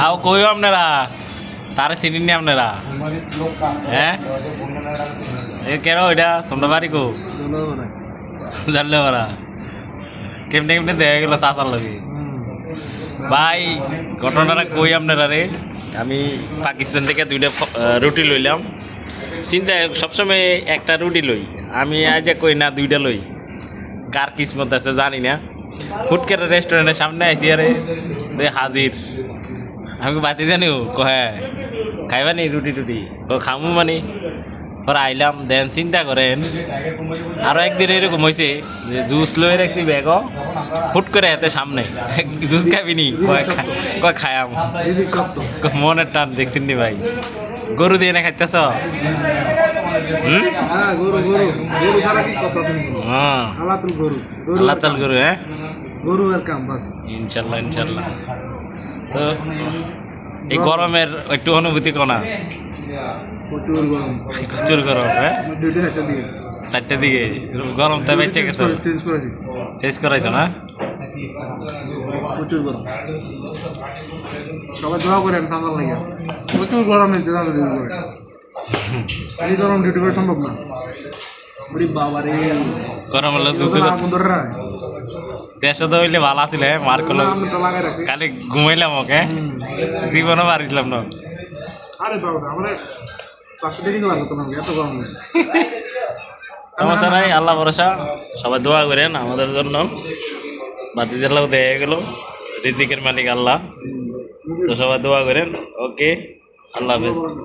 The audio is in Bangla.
আও কইও আপনারা তারে চিনি নি আপনারা হ্যাঁ এ কেন ওইটা তোমরা বাড়ি কো জানলে পারা কেমনে কেমনে দেখা গেল চাচার লগে ভাই ঘটনাটা কই আপনারা রে আমি পাকিস্তান থেকে 2টা রুটি লইলাম চিন্তা সবসময় একটা রুটি লই আমি আজ কই না 2টা লই কার কিসমত আছে জানি না ফুটকের রেস্টুরেন্টের সামনে আইসি আরে দে হাজির আমি বাতি জানিও কহে খাইবানি রুটি টুটি ও খামু মানে পরে আইলাম দেন চিন্তা করেন আরও একদিন এরকম হয়েছে যে জুস লয়ে রাখছি ব্যাগ ফুট করে হাতে সামনে জুস খাবি নি কয় খায়াম মনের টান দেখছেন নি ভাই গরু দিয়ে না খাইতেছ আল্লাহ তাল গরু হ্যাঁ ইনশাল্লাহ ইনশাল্লাহ তো এই গরমের একটু অনুভূতি কোনা প্রচুর গরম হ্যাঁ 4টার দিকে গরম তো বেঁচে গেছে চেঞ্জ করাইছো না প্রচুর গরম সবাই দোয়া করেন ঠান্ডা লাগে প্রচুর গরম এই গরম ডিউটি করা সম্ভব না বাবা রে গরম হলে দেশ তো হইলে ভালো আছিল মার করলো কালি ঘুমাইলাম ওকে জীবনও পারিলাম না আরে বাবা আমরা 500 টাকা লাগতো তোমাকে এত গরম সমস্যা নাই আল্লাহ ভরসা সবাই দোয়া করেন আমাদের জন্য বাতিজার লোক দেখা গেল রিজিকের মালিক আল্লাহ তো সবাই দোয়া করেন ওকে আল্লাহ হাফেজ